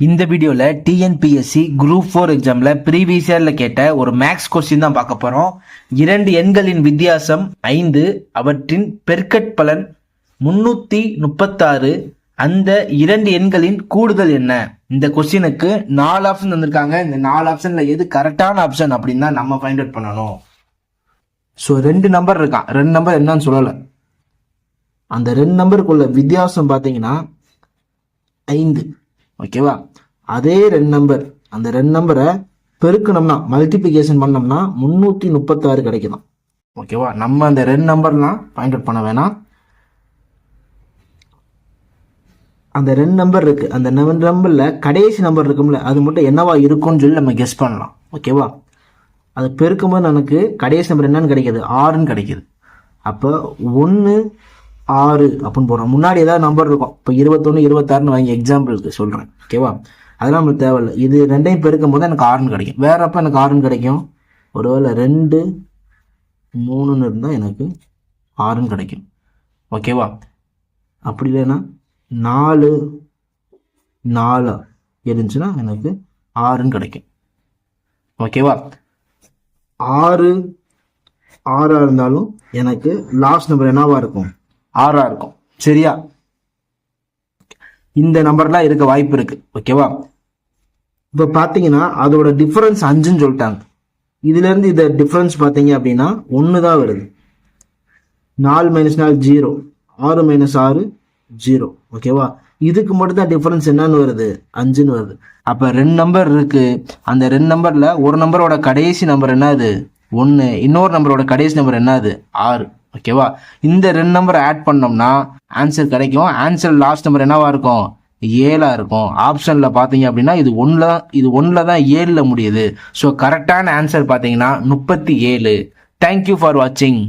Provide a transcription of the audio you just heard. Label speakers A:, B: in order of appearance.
A: இந்த வீடியோல TNPSC group 4 எக்ஸாம்ல ப்ரீவியஸ் இயர்ல கேட்ட ஒரு மேக்ஸ் கொஸ்டின் தான் பார்க்க போறோம். 2 எண்களின் வித்தியாசம் 5, அவற்றின் பெருக்கற்பலன் 336. அந்த 2 எண்களின் கூடுதல் என்ன? இந்த கொஸ்டினுக்கு 4 ஆப்ஷன் வந்திருக்காங்க. இந்த 4 ஆப்ஷன்ல எது கரெக்டான ஆப்ஷன் அப்படின்னு தான் நம்ம ஃபைண்ட் அவுட் பண்ணணும். ஸோ 2 நம்பர் இருக்கான். 2 நம்பர் என்னன்னு சொல்லலை. அந்த 2 நம்பருக்குள்ள வித்தியாசம் பார்த்தீங்கன்னா 5. ஓகேவா? அதே 2 நம்பர், அந்த 2 நம்பரை பெருக்கணும்னா மல்டிபிகேஷன் பண்ணோம்னா 336 கிடைக்கும். ஓகேவா? நம்ம அந்த 2 நம்பர்லாம் ஃபைண்ட் அவுட் பண்ண வேணாம். அந்த 2 நம்பர் இருக்கு, அந்த 2 நம்பர்ல கடைசி நம்பர் இருக்கும்ல, அது மட்டும் என்னவா இருக்கும்னு சொல்லி நம்ம கெஸ் பண்ணலாம். ஓகேவா? அது பெருக்கும்போது நமக்கு கடைசி நம்பர் என்னன்னு கிடைக்கிது? 6ன்னு கிடைக்கிது. அப்போ 1 6 அப்படின்னு போடுறோம். முன்னாடி ஏதாவது நம்பர் இருக்கும். இப்போ 21 26ன்னு வாங்கி எக்ஸாம்பிளுக்கு சொல்கிறேன். ஓகேவா? அதெல்லாம் நம்மளுக்கு தேவையில்லை. இது 2ஐயும் பெருக்கும் போது எனக்கு 6ன்னு கிடைக்கும். வேற அப்போ எனக்கு 6ன்னு கிடைக்கும். ஒருவேளை 2 3ன்னு இருந்தால் எனக்கு 6ன்னு கிடைக்கும். ஓகேவா? அப்படி இல்லைன்னா 4 4 இருந்துச்சுன்னா எனக்கு 6ன்னு கிடைக்கும். ஓகேவா? 6 6 இருந்தாலும் எனக்கு லாஸ்ட் நம்பர் என்னவா இருக்கும்? 6 இருக்கும். சரியா? இந்த நம்பர்லாம் இருக்க வாய்ப்பு இருக்கு. ஓகேவா? இப்போ பார்த்தீங்கன்னா அதோட டிஃபரன்ஸ் 5ன்னு சொல்லிட்டாங்க. இதுல இருந்து இந்த டிஃபரன்ஸ் பார்த்தீங்க அப்படின்னா 1 தான் வருது. 4 - 4 0, 6 - 6 0. ஓகேவா? இதுக்கு மட்டும் தான் டிஃபரன்ஸ் என்னன்னு வருது? 5ன்னு வருது. அப்போ 2 நம்பர் இருக்கு. அந்த 2 நம்பர்ல ஒரு நம்பரோட கடைசி நம்பர் என்னது? 1. இன்னொரு நம்பரோட கடைசி நம்பர் என்னது? 6. ஓகேவா? இந்த 2 நம்பரை ஆட் பண்ணோம்னா ஆன்சர் கிடைக்கும். ஆன்சர் லாஸ்ட் நம்பர் என்னவா இருக்கும்? 7 இருக்கும். ஆப்ஷன்ல பாத்தீங்க அப்படின்னா இது 1ல தான் 7ல முடியுது. ஸோ கரெக்டான ஆன்சர் பாத்தீங்கன்னா 37. தேங்க்யூ ஃபார் வாட்சிங்.